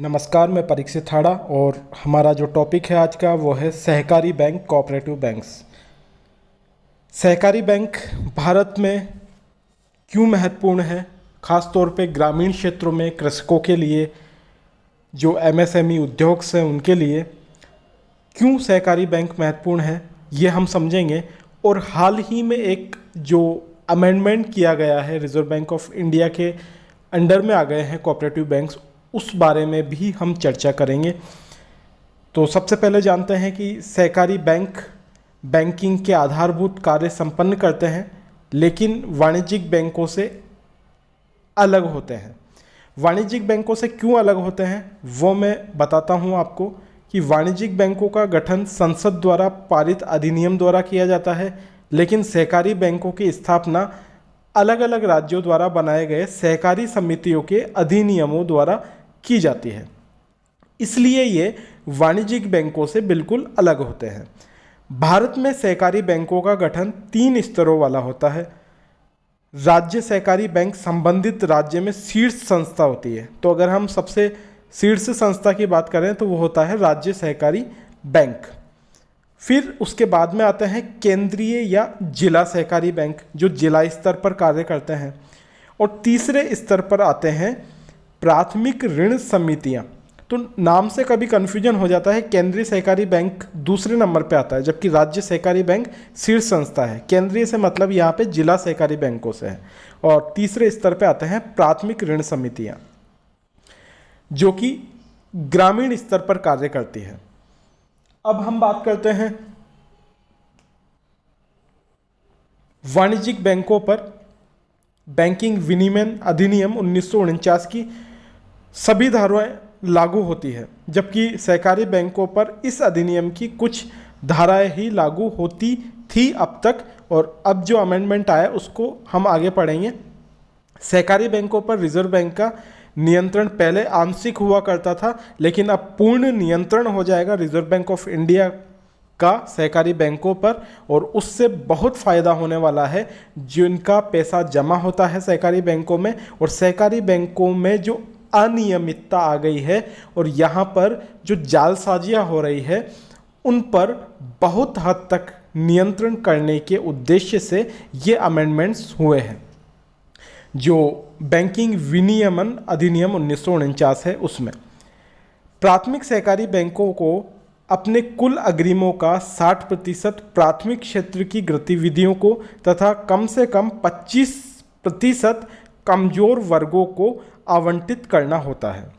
नमस्कार, मैं परीक्षित थाड़ा और हमारा जो टॉपिक है आज का वो है सहकारी बैंक, कोऑपरेटिव बैंक्स। सहकारी बैंक भारत में क्यों महत्वपूर्ण है, ख़ास तौर पे ग्रामीण क्षेत्रों में कृषकों के लिए, जो एमएसएमई उद्योग हैं उनके लिए क्यों सहकारी बैंक महत्वपूर्ण है, ये हम समझेंगे। और हाल ही में एक जो अमेंडमेंट किया गया है, रिजर्व बैंक ऑफ इंडिया के अंडर में आ गए हैं कोऑपरेटिव बैंक्स, उस बारे में भी हम चर्चा करेंगे। तो सबसे पहले जानते हैं कि सहकारी बैंक बैंकिंग के आधारभूत कार्य संपन्न करते हैं, लेकिन वाणिज्यिक बैंकों से अलग होते हैं। वाणिज्यिक बैंकों से क्यों अलग होते हैं वो मैं बताता हूं आपको कि वाणिज्यिक बैंकों का गठन संसद द्वारा पारित अधिनियम द्वारा किया जाता है, लेकिन सहकारी बैंकों की स्थापना अलग अलग राज्यों द्वारा बनाए गए सहकारी समितियों के अधिनियमों द्वारा की जाती है। इसलिए ये वाणिज्यिक बैंकों से बिल्कुल अलग होते हैं। भारत में सहकारी बैंकों का गठन 3 स्तरों वाला होता है। राज्य सहकारी बैंक संबंधित राज्य में शीर्ष संस्था होती है। तो अगर हम सबसे शीर्ष संस्था की बात करें तो वो होता है राज्य सहकारी बैंक। फिर उसके बाद में आते हैं केंद्रीय या जिला सहकारी बैंक, जो जिला स्तर पर कार्य करते हैं। और तीसरे स्तर पर आते हैं प्राथमिक ऋण समितियां। तो नाम से कभी कन्फ्यूजन हो जाता है, केंद्रीय सहकारी बैंक दूसरे नंबर पे आता है, जबकि राज्य सहकारी बैंक शीर्ष संस्था है। केंद्रीय से मतलब यहाँ पे जिला सहकारी बैंकों से है। और तीसरे स्तर पे आते हैं प्राथमिक ऋण समितियां, जो कि ग्रामीण स्तर पर कार्य करती है। अब हम बात करते हैं वाणिज्यिक बैंकों पर। बैंकिंग विनियमन अधिनियम 1949 की सभी धाराएं लागू होती है, जबकि सहकारी बैंकों पर इस अधिनियम की कुछ धाराएं ही लागू होती थी अब तक। और अब जो अमेंडमेंट आया उसको हम आगे पढ़ेंगे। सहकारी बैंकों पर रिजर्व बैंक का नियंत्रण पहले आंशिक हुआ करता था, लेकिन अब पूर्ण नियंत्रण हो जाएगा रिजर्व बैंक ऑफ इंडिया का सहकारी बैंकों पर। और उससे बहुत फ़ायदा होने वाला है जिनका पैसा जमा होता है सहकारी बैंकों में। और सहकारी बैंकों में जो अनियमितता आ गई है और यहाँ पर जो जालसाजियाँ हो रही है, उन पर बहुत हद तक नियंत्रण करने के उद्देश्य से ये अमेंडमेंट्स हुए हैं। जो बैंकिंग विनियमन अधिनियम 1949 है उसमें प्राथमिक सहकारी बैंकों को अपने कुल अग्रिमों का 60% प्राथमिक क्षेत्र की गतिविधियों को तथा कम से कम 25% कमजोर वर्गों को आवंटित करना होता है।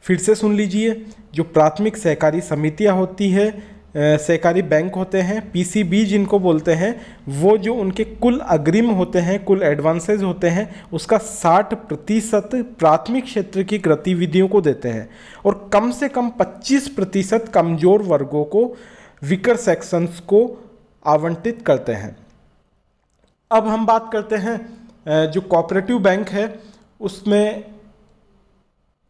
फिर से सुन लीजिए, जो प्राथमिक सहकारी समितियां होती है, सहकारी बैंक होते हैं, पीसीबी जिनको बोलते हैं, वो जो उनके कुल अग्रिम होते हैं, कुल एडवांसेज होते हैं, उसका 60% प्राथमिक क्षेत्र की गतिविधियों को देते हैं और कम से कम 25% कमजोर वर्गों को, वीकर सेक्शंस को आवंटित करते हैं। अब हम बात करते हैं जो कोऑपरेटिव बैंक है उसमें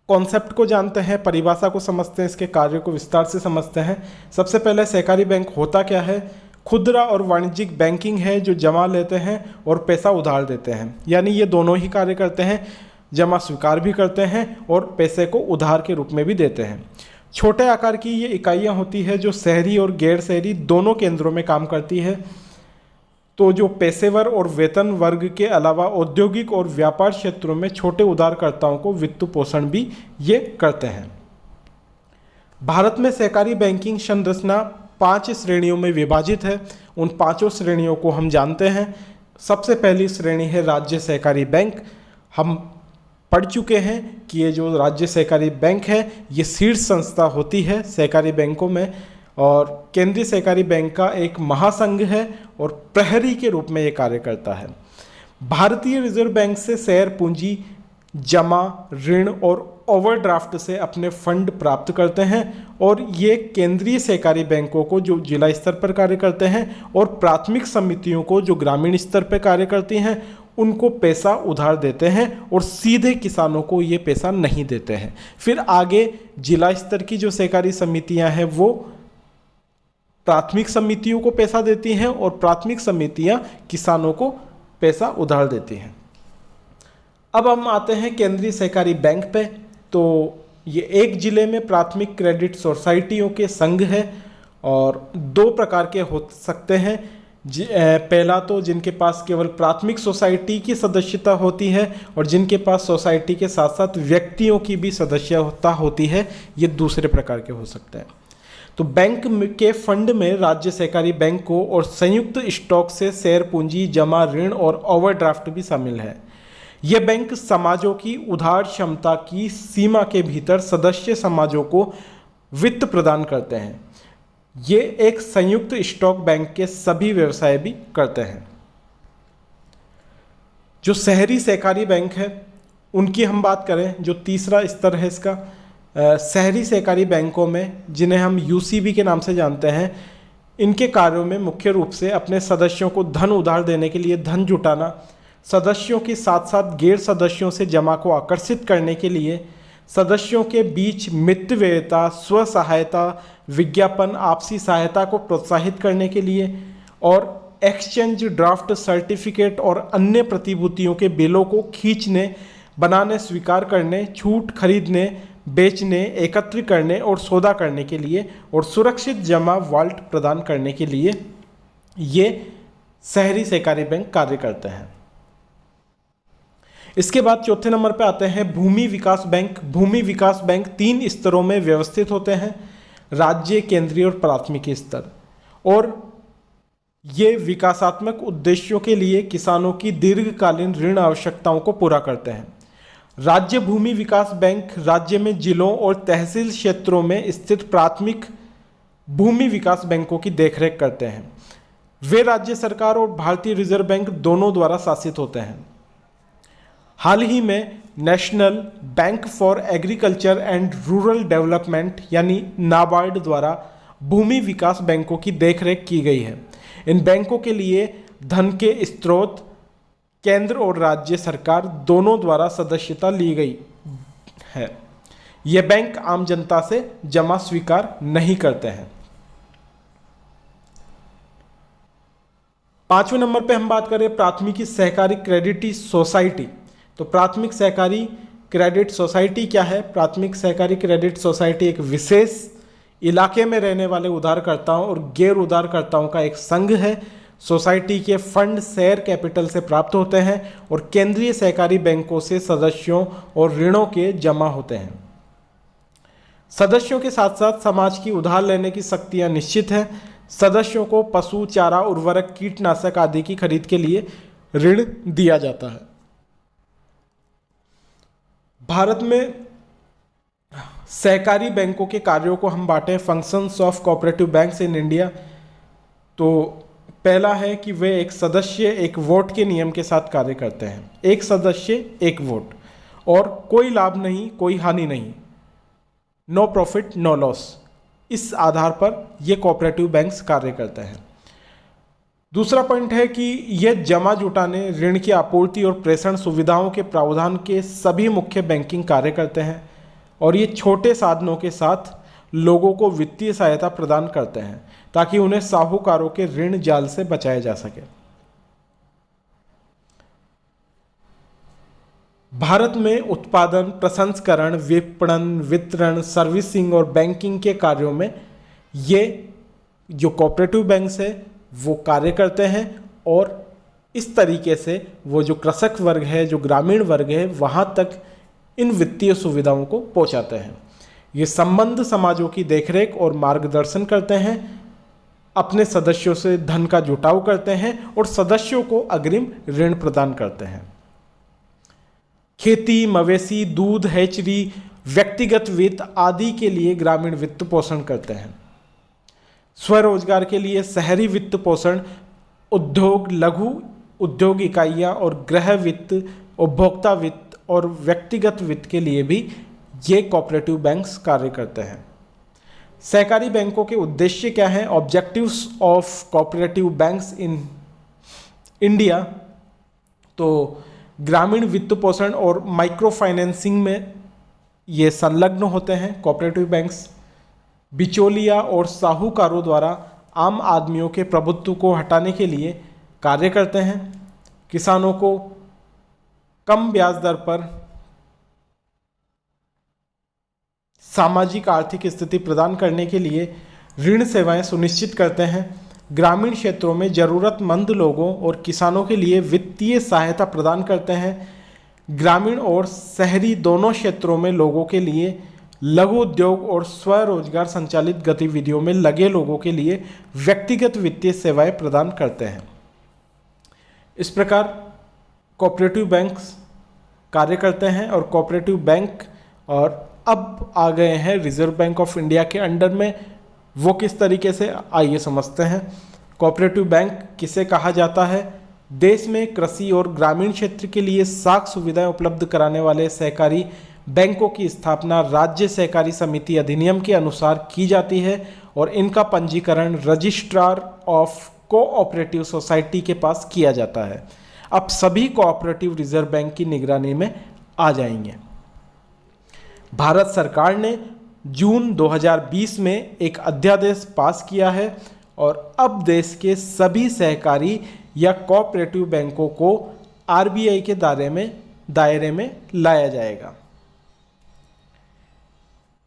कॉन्सेप्ट को जानते हैं, परिभाषा को समझते हैं, इसके कार्य को विस्तार से समझते हैं। सबसे पहले सहकारी बैंक होता क्या है? खुदरा और वाणिज्यिक बैंकिंग है, जो जमा लेते हैं और पैसा उधार देते हैं। यानी ये दोनों ही कार्य करते हैं, जमा स्वीकार भी करते हैं और पैसे को उधार के रूप में भी देते हैं। छोटे आकार की ये इकाइयाँ होती है जो शहरी और गैर शहरी दोनों केंद्रों में काम करती है। तो जो पेशेवर और वेतन वर्ग के अलावा औद्योगिक और व्यापार क्षेत्रों में छोटे उधारकर्ताओं को वित्त पोषण भी ये करते हैं। भारत में सहकारी बैंकिंग संरचना 5 श्रेणियों में विभाजित है। उन 5 श्रेणियों को हम जानते हैं। सबसे पहली श्रेणी है राज्य सहकारी बैंक। हम पढ़ चुके हैं कि ये जो राज्य सहकारी बैंक है ये शीर्ष संस्था होती है सहकारी बैंकों में, और केंद्रीय सहकारी बैंक का एक महासंघ है और प्रहरी के रूप में ये कार्य करता है। भारतीय रिजर्व बैंक से शेयर पूंजी, जमा, ऋण और ओवरड्राफ्ट से अपने फंड प्राप्त करते हैं। और ये केंद्रीय सहकारी बैंकों को जो जिला स्तर पर कार्य करते हैं और प्राथमिक समितियों को जो ग्रामीण स्तर पर कार्य करती हैं उनको पैसा उधार देते हैं और सीधे किसानों को ये पैसा नहीं देते हैं। फिर आगे जिला स्तर की जो सहकारी समितियां हैं वो प्राथमिक समितियों को पैसा देती हैं और प्राथमिक समितियां किसानों को पैसा उधार देती हैं। अब हम आते हैं केंद्रीय सहकारी बैंक पे। तो ये एक जिले में प्राथमिक क्रेडिट सोसाइटियों के संघ है और दो प्रकार के हो सकते हैं। पहला तो जिनके पास केवल प्राथमिक सोसाइटी की सदस्यता होती है और जिनके पास सोसाइटी के साथ साथ व्यक्तियों की भी सदस्यता होती है, ये दूसरे प्रकार के हो सकते हैं। तो बैंक के फंड में राज्य सहकारी बैंकों और संयुक्त स्टॉक से शेयर पूंजी, जमा ऋण और ओवरड्राफ्ट भी शामिल है। ये बैंक समाजों की उधार क्षमता की सीमा के भीतर सदस्य समाजों को वित्त प्रदान करते हैं। ये एक संयुक्त स्टॉक बैंक के सभी व्यवसाय भी करते हैं। जो शहरी सहकारी बैंक है उनकी हम बात करें, जो तीसरा स्तर है इसका, शहरी सहकारी बैंकों में, जिन्हें हम यूसीबी के नाम से जानते हैं, इनके कार्यों में मुख्य रूप से अपने सदस्यों को धन उधार देने के लिए धन जुटाना, सदस्यों के साथ साथ गैर सदस्यों से जमा को आकर्षित करने के लिए, सदस्यों के बीच मितव्ययिता, स्व सहायता, विज्ञापन, आपसी सहायता को प्रोत्साहित करने के लिए और एक्सचेंज ड्राफ्ट सर्टिफिकेट और अन्य प्रतिभूतियों के बिलों को खींचने, बनाने, स्वीकार करने, छूट खरीदने, बेचने, एकत्र करने और सौदा करने के लिए और सुरक्षित जमा वाल्ट प्रदान करने के लिए ये शहरी सहकारी बैंक कार्य करते हैं। इसके बाद चौथे नंबर पे आते हैं भूमि विकास बैंक। भूमि विकास बैंक 3 स्तरों में व्यवस्थित होते हैं, राज्य, केंद्रीय और प्राथमिक स्तर, और ये विकासात्मक उद्देश्यों के लिए किसानों की दीर्घकालीन ऋण आवश्यकताओं को पूरा करते हैं। राज्य भूमि विकास बैंक राज्य में जिलों और तहसील क्षेत्रों में स्थित प्राथमिक भूमि विकास बैंकों की देखरेख करते हैं। वे राज्य सरकार और भारतीय रिजर्व बैंक दोनों द्वारा शासित होते हैं। हाल ही में national bank for agriculture and rural development यानी नाबार्ड द्वारा भूमि विकास बैंकों की देखरेख की गई है। इन बैंकों के लिए धन के स्रोत केंद्र और राज्य सरकार दोनों द्वारा सदस्यता ली गई है। ये बैंक आम जनता से जमा स्वीकार नहीं करते हैं। 5वें नंबर पे हम बात करें प्राथमिक सहकारी क्रेडिट सोसाइटी। तो प्राथमिक सहकारी क्रेडिट सोसाइटी क्या है? प्राथमिक सहकारी क्रेडिट सोसाइटी एक विशेष इलाके में रहने वाले उधारकर्ताओं और गैर उधारकर्ताओं का एक संघ है। सोसाइटी के फंड शेयर कैपिटल से प्राप्त होते हैं और केंद्रीय सहकारी बैंकों से सदस्यों और ऋणों के जमा होते हैं। सदस्यों के साथ साथ समाज की उधार लेने की शक्तियां निश्चित हैं। सदस्यों को पशु चारा, उर्वरक, कीटनाशक आदि की खरीद के लिए ऋण दिया जाता है। भारत में सहकारी बैंकों के कार्यों को हम बांटें, functions of cooperative banks in India. तो पहला है कि वे एक सदस्य एक वोट के नियम के साथ कार्य करते हैं। एक सदस्य एक वोट, और कोई लाभ नहीं, कोई हानि नहीं, नो प्रॉफिट नो लॉस, इस आधार पर ये कोऑपरेटिव बैंक्स कार्य करते हैं। दूसरा पॉइंट है कि यह जमा जुटाने, ऋण की आपूर्ति और प्रेषण सुविधाओं के प्रावधान के सभी मुख्य बैंकिंग कार्य करते हैं और ये छोटे साधनों के साथ लोगों को वित्तीय सहायता प्रदान करते हैं ताकि उन्हें साहूकारों के ऋण जाल से बचाया जा सके। भारत में उत्पादन, प्रसंस्करण, विपणन, वितरण, सर्विसिंग और बैंकिंग के कार्यों में ये जो कोऑपरेटिव बैंक्स है वो कार्य करते हैं और इस तरीके से वो जो कृषक वर्ग है, जो ग्रामीण वर्ग है, वहाँ तक इन वित्तीय सुविधाओं को पहुँचाते हैं। ये संबंध समाजों की देखरेख और मार्गदर्शन करते हैं, अपने सदस्यों से धन का जुटाव करते हैं और सदस्यों को अग्रिम ऋण प्रदान करते हैं। खेती, मवेशी, दूध, हैचरी, व्यक्तिगत वित्त आदि के लिए ग्रामीण वित्त पोषण करते हैं। स्वरोजगार के लिए शहरी वित्त पोषण, उद्योग, लघु उद्योग इकाइयाँ और गृह वित्त, उपभोक्ता वित्त और व्यक्तिगत वित्त के लिए भी ये कोऑपरेटिव बैंक्स कार्य करते हैं। सहकारी बैंकों के उद्देश्य क्या हैं? Objectives of cooperative banks in India. तो ग्रामीण वित्त पोषण और माइक्रो फाइनेंसिंग में ये संलग्न होते हैं कोऑपरेटिव बैंक्स। बिचौलिया और साहूकारों द्वारा आम आदमियों के प्रभुत्व को हटाने के लिए कार्य करते हैं। किसानों को कम ब्याज दर पर सामाजिक आर्थिक स्थिति प्रदान करने के लिए ऋण सेवाएं सुनिश्चित करते हैं, ग्रामीण क्षेत्रों में ज़रूरतमंद लोगों और किसानों के लिए वित्तीय सहायता प्रदान करते हैं, ग्रामीण और शहरी दोनों क्षेत्रों में लोगों के लिए लघु उद्योग और स्वरोजगार संचालित गतिविधियों में लगे लोगों के लिए व्यक्तिगत वित्तीय सेवाएं प्रदान करते हैं। इस प्रकार कोऑपरेटिव बैंक्स कार्य करते हैं और कोऑपरेटिव बैंक और अब आ गए हैं रिजर्व बैंक ऑफ इंडिया के अंडर में। वो किस तरीके से, आइए समझते हैं। कोऑपरेटिव बैंक किसे कहा जाता है? देश में कृषि और ग्रामीण क्षेत्र के लिए साख सुविधाएं उपलब्ध कराने वाले सहकारी बैंकों की स्थापना राज्य सहकारी समिति अधिनियम के अनुसार की जाती है और इनका पंजीकरण रजिस्ट्रार ऑफ कोऑपरेटिव सोसाइटी के पास किया जाता है। अब सभी कोऑपरेटिव रिजर्व बैंक की निगरानी में आ जाएंगे। भारत सरकार ने जून 2020 में एक अध्यादेश पास किया है और अब देश के सभी सहकारी या कोऑपरेटिव बैंकों को आरबीआई के दायरे में लाया जाएगा।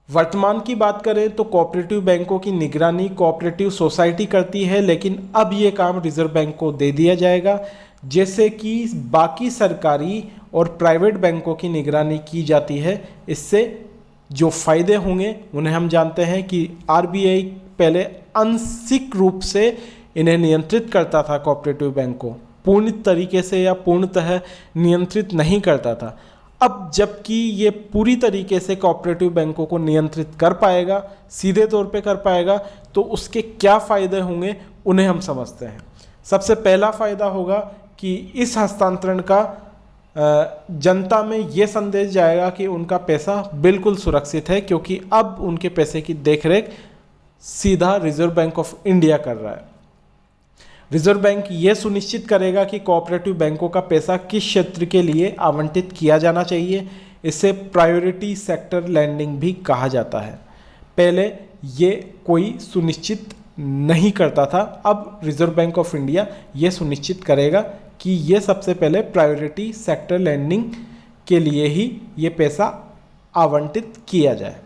वर्तमान की बात करें तो कोऑपरेटिव बैंकों की निगरानी कोऑपरेटिव सोसाइटी करती है, लेकिन अब ये काम रिजर्व बैंक को दे दिया जाएगा। जैसे कि बाकी सरकारी और प्राइवेट बैंकों की निगरानी की जाती है, इससे जो फायदे होंगे उन्हें हम जानते हैं कि आरबीआई पहले आंशिक रूप से इन्हें नियंत्रित करता था, कोऑपरेटिव बैंक को पूर्ण तरीके से या पूर्णतः नियंत्रित नहीं करता था। अब जबकि ये पूरी तरीके से कोऑपरेटिव बैंकों को नियंत्रित कर पाएगा, सीधे तौर पे कर पाएगा, तो उसके क्या फ़ायदे होंगे उन्हें हम समझते हैं। सबसे पहला फ़ायदा होगा कि इस हस्तांतरण का जनता में ये संदेश जाएगा कि उनका पैसा बिल्कुल सुरक्षित है, क्योंकि अब उनके पैसे की देखरेख सीधा रिजर्व बैंक ऑफ इंडिया कर रहा है। रिजर्व बैंक ये सुनिश्चित करेगा कि कोऑपरेटिव बैंकों का पैसा किस क्षेत्र के लिए आवंटित किया जाना चाहिए। इसे प्रायोरिटी सेक्टर लैंडिंग भी कहा जाता है। पहले ये कोई सुनिश्चित नहीं करता था, अब रिजर्व बैंक ऑफ इंडिया ये सुनिश्चित करेगा कि ये सबसे पहले प्रायोरिटी सेक्टर लैंडिंग के लिए ही ये पैसा आवंटित किया जाए।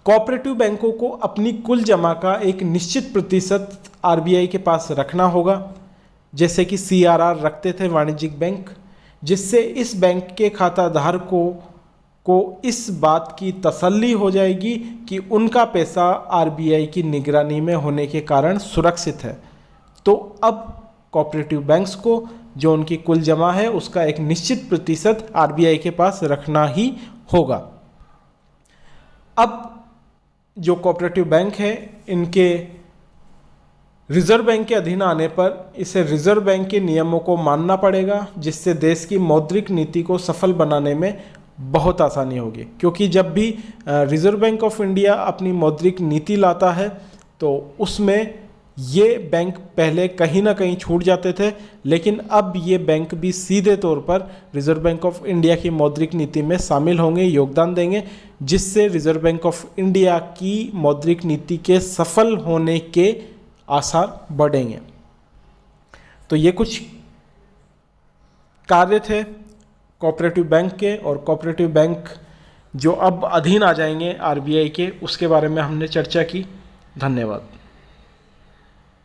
कोऑपरेटिव बैंकों को अपनी कुल जमा का एक निश्चित प्रतिशत आरबीआई के पास रखना होगा, जैसे कि सीआरआर रखते थे वाणिज्यिक बैंक, जिससे इस बैंक के खाता धारकों को इस बात की तसल्ली हो जाएगी कि उनका पैसा आरबीआई की निगरानी में होने के कारण सुरक्षित है। तो अब कोऑपरेटिव बैंक्स को जो उनकी कुल जमा है उसका एक निश्चित प्रतिशत आरबीआई के पास रखना ही होगा। अब जो कोऑपरेटिव बैंक है, इनके रिजर्व बैंक के अधीन आने पर इसे रिजर्व बैंक के नियमों को मानना पड़ेगा, जिससे देश की मौद्रिक नीति को सफल बनाने में बहुत आसानी होगी। क्योंकि जब भी रिजर्व बैंक ऑफ इंडिया अपनी मौद्रिक नीति लाता है तो उसमें ये बैंक पहले कहीं ना कहीं छूट जाते थे, लेकिन अब ये बैंक भी सीधे तौर पर रिजर्व बैंक ऑफ इंडिया की मौद्रिक नीति में शामिल होंगे, योगदान देंगे, जिससे रिजर्व बैंक ऑफ इंडिया की मौद्रिक नीति के सफल होने के आसार बढ़ेंगे। तो ये कुछ कार्य थे कोऑपरेटिव बैंक के, और कोऑपरेटिव बैंक जो अब अधीन आ जाएंगे आरबीआई के, उसके बारे में हमने चर्चा की। धन्यवाद।